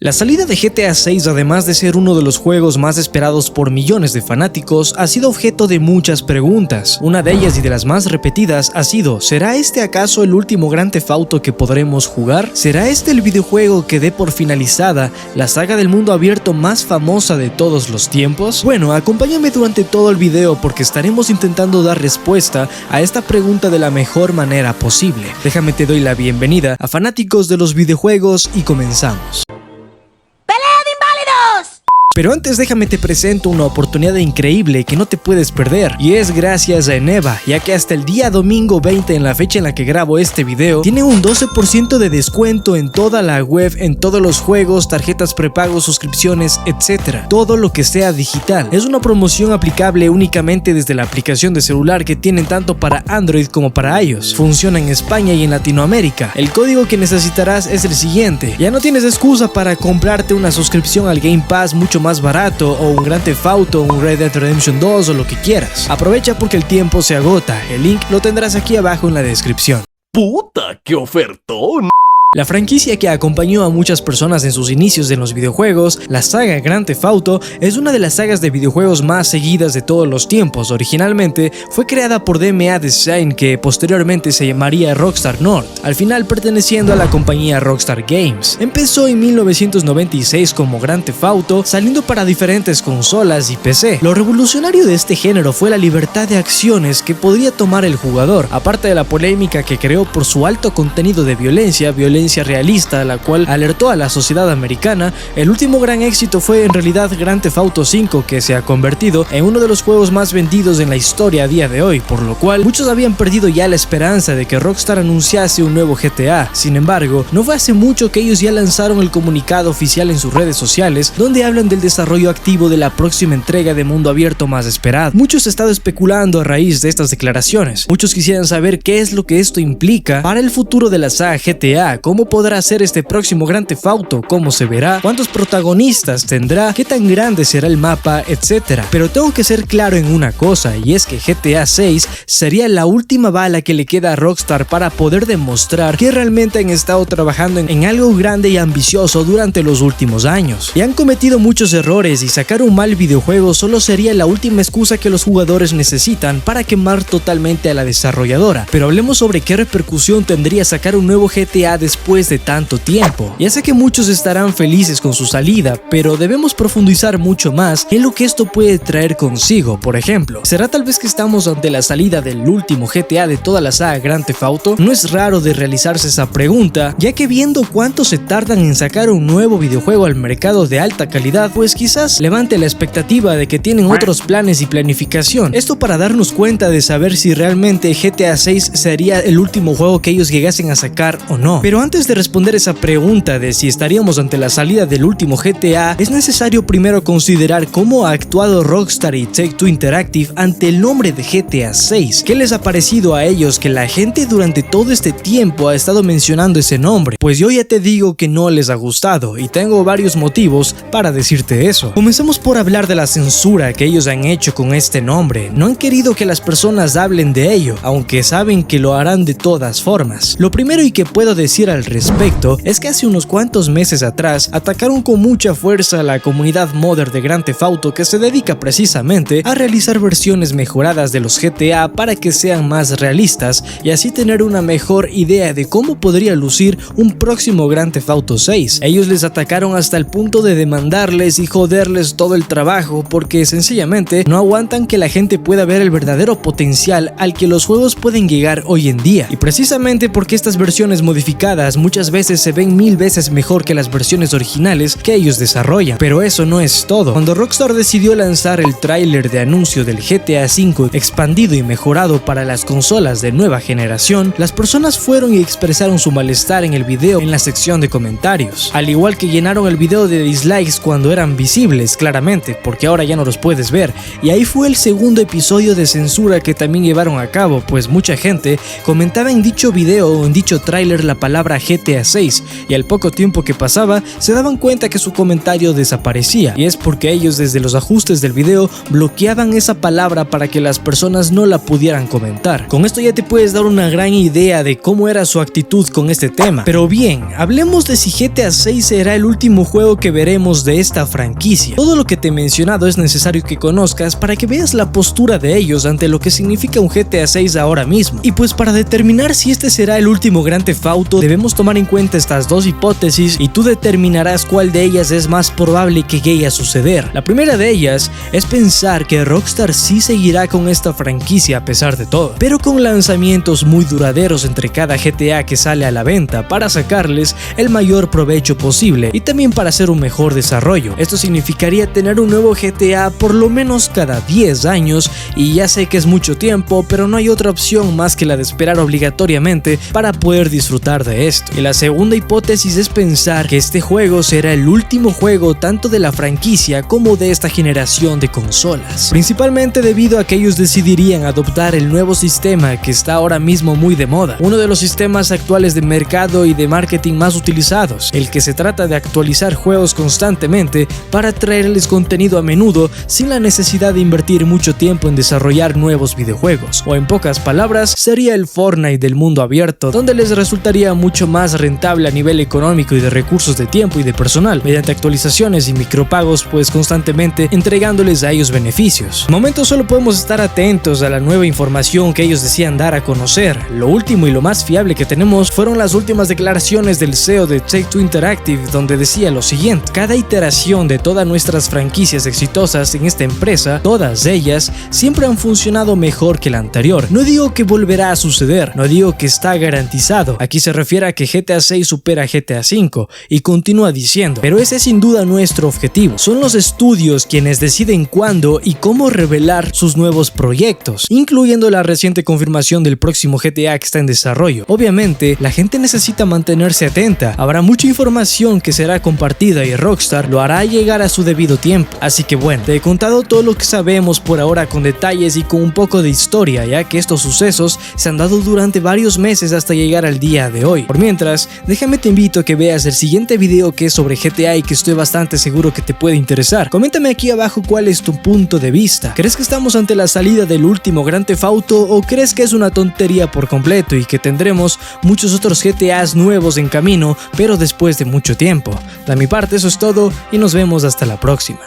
La salida de GTA 6, además de ser uno de los juegos más esperados por millones de fanáticos, ha sido objeto de muchas preguntas. Una de ellas y de las más repetidas ha sido: ¿será este acaso el último Grand Theft Auto que podremos jugar? ¿Será este el videojuego que dé por finalizada la saga del mundo abierto más famosa de todos los tiempos? Bueno, acompáñame durante todo el video porque estaremos intentando dar respuesta a esta pregunta de la mejor manera posible. Déjame te doy la bienvenida a fanáticos de los videojuegos y comenzamos. Pero antes déjame te presento una oportunidad increíble que no te puedes perder, y es gracias a Eneva, ya que hasta el día domingo 20, en la fecha en la que grabo este video, tiene un 12% de descuento en toda la web, en todos los juegos, tarjetas prepago, suscripciones, etc. Todo lo que sea digital. Es una promoción aplicable únicamente desde la aplicación de celular que tienen tanto para Android como para iOS. Funciona en España y en Latinoamérica. El código que necesitarás es el siguiente. Ya no tienes excusa para comprarte una suscripción al Game Pass mucho más barato, o un Grand Theft Auto, un Red Dead Redemption 2 o lo que quieras. Aprovecha porque el tiempo se agota. El link lo tendrás aquí abajo en la descripción. ¡Puta, qué ofertón! La franquicia que acompañó a muchas personas en sus inicios en los videojuegos, la saga Grand Theft Auto, es una de las sagas de videojuegos más seguidas de todos los tiempos. Originalmente fue creada por DMA Design, que posteriormente se llamaría Rockstar North, al final perteneciendo a la compañía Rockstar Games. Empezó en 1996 como Grand Theft Auto, saliendo para diferentes consolas y PC. Lo revolucionario de este género fue la libertad de acciones que podría tomar el jugador, aparte de la polémica que creó por su alto contenido de violencia realista, la cual alertó a la sociedad americana. El último gran éxito fue en realidad Grand Theft Auto V, que se ha convertido en uno de los juegos más vendidos en la historia a día de hoy, por lo cual muchos habían perdido ya la esperanza de que Rockstar anunciase un nuevo GTA. Sin embargo, no fue hace mucho que ellos ya lanzaron el comunicado oficial en sus redes sociales, donde hablan del desarrollo activo de la próxima entrega de mundo abierto más esperado. Muchos han estado especulando a raíz de estas declaraciones. Muchos quisieran saber qué es lo que esto implica para el futuro de la saga GTA, cómo podrá ser este próximo Grand Theft Auto, cómo se verá, cuántos protagonistas tendrá, qué tan grande será el mapa, etc. Pero tengo que ser claro en una cosa, y es que GTA 6 sería la última bala que le queda a Rockstar para poder demostrar que realmente han estado trabajando en algo grande y ambicioso durante los últimos años. Y han cometido muchos errores, y sacar un mal videojuego solo sería la última excusa que los jugadores necesitan para quemar totalmente a la desarrolladora. Pero hablemos sobre qué repercusión tendría sacar un nuevo GTA después de tanto tiempo. Ya sé que muchos estarán felices con su salida, pero debemos profundizar mucho más en lo que esto puede traer consigo. Por ejemplo, ¿será tal vez que estamos ante la salida del último GTA de toda la saga Grand Theft Auto? No es raro de realizarse esa pregunta, ya que viendo cuánto se tardan en sacar un nuevo videojuego al mercado de alta calidad, pues quizás levante la expectativa de que tienen otros planes y planificación. Esto para darnos cuenta de saber si realmente GTA 6 sería el último juego que ellos llegasen a sacar o no. Pero antes de responder esa pregunta de si estaríamos ante la salida del último GTA, es necesario primero considerar cómo ha actuado Rockstar y Take-Two Interactive ante el nombre de GTA 6. ¿Qué les ha parecido a ellos que la gente durante todo este tiempo ha estado mencionando ese nombre? Pues yo ya te digo que no les ha gustado, y tengo varios motivos para decirte eso. Comencemos por hablar de la censura que ellos han hecho con este nombre. No han querido que las personas hablen de ello, aunque saben que lo harán de todas formas. Lo primero y que puedo decir al respecto es que hace unos cuantos meses atrás atacaron con mucha fuerza a la comunidad modder de Grand Theft Auto, que se dedica precisamente a realizar versiones mejoradas de los GTA para que sean más realistas y así tener una mejor idea de cómo podría lucir un próximo Grand Theft Auto 6. Ellos les atacaron hasta el punto de demandarles y joderles todo el trabajo, porque sencillamente no aguantan que la gente pueda ver el verdadero potencial al que los juegos pueden llegar hoy en día, y precisamente porque estas versiones modificadas muchas veces se ven 1000 veces mejor que las versiones originales que ellos desarrollan. Pero eso no es todo. Cuando Rockstar decidió lanzar el tráiler de anuncio del GTA V expandido y mejorado para las consolas de nueva generación, las personas fueron y expresaron su malestar en el video en la sección de comentarios, al igual que llenaron el video de dislikes cuando eran visibles claramente, porque ahora ya no los puedes ver. Y ahí fue el segundo episodio de censura que también llevaron a cabo, pues mucha gente comentaba en dicho video o en dicho tráiler la palabra para GTA 6 y al poco tiempo que pasaba se daban cuenta que su comentario desaparecía, y es porque ellos desde los ajustes del video bloqueaban esa palabra para que las personas no la pudieran comentar. Con esto ya te puedes dar una gran idea de cómo era su actitud con este tema. Pero bien, hablemos de si GTA 6 será el último juego que veremos de esta franquicia. Todo lo que te he mencionado es necesario que conozcas para que veas la postura de ellos ante lo que significa un GTA 6 ahora mismo. Y pues para determinar si este será el último Grand Theft Auto, debemos tomar en cuenta estas dos hipótesis y tú determinarás cuál de ellas es más probable que llegue a suceder. La primera de ellas es pensar que Rockstar sí seguirá con esta franquicia a pesar de todo, pero con lanzamientos muy duraderos entre cada GTA que sale a la venta para sacarles el mayor provecho posible y también para hacer un mejor desarrollo. Esto significaría tener un nuevo GTA por lo menos cada 10 años, y ya sé que es mucho tiempo, pero no hay otra opción más que la de esperar obligatoriamente para poder disfrutar de esto. Y la segunda hipótesis es pensar que este juego será el último juego tanto de la franquicia como de esta generación de consolas, principalmente debido a que ellos decidirían adoptar el nuevo sistema que está ahora mismo muy de moda, uno de los sistemas actuales de mercado y de marketing más utilizados, el que se trata de actualizar juegos constantemente para traerles contenido a menudo sin la necesidad de invertir mucho tiempo en desarrollar nuevos videojuegos, o en pocas palabras sería el Fortnite del mundo abierto, donde les resultaría mucho más rentable a nivel económico y de recursos de tiempo y de personal, mediante actualizaciones y micropagos, pues constantemente entregándoles a ellos beneficios. De momento solo podemos estar atentos a la nueva información que ellos decían dar a conocer. Lo último y lo más fiable que tenemos fueron las últimas declaraciones del CEO de Take-Two Interactive, donde decía lo siguiente: cada iteración de todas nuestras franquicias exitosas en esta empresa, todas ellas siempre han funcionado mejor que la anterior. No digo que volverá a suceder, no digo que está garantizado. Aquí se refiere a que GTA 6 supera a GTA 5, y continúa diciendo, pero ese es sin duda nuestro objetivo. Son los estudios quienes deciden cuándo y cómo revelar sus nuevos proyectos, incluyendo la reciente confirmación del próximo GTA que está en desarrollo. Obviamente, la gente necesita mantenerse atenta. Habrá mucha información que será compartida y Rockstar lo hará llegar a su debido tiempo. Así que bueno, te he contado todo lo que sabemos por ahora con detalles y con un poco de historia, ya que estos sucesos se han dado durante varios meses hasta llegar al día de hoy. Por mientras, déjame te invito a que veas el siguiente video que es sobre GTA y que estoy bastante seguro que te puede interesar. Coméntame aquí abajo cuál es tu punto de vista. ¿Crees que estamos ante la salida del último Grand Theft Auto o crees que es una tontería por completo y que tendremos muchos otros GTAs nuevos en camino, pero después de mucho tiempo? De mi parte eso es todo y nos vemos hasta la próxima.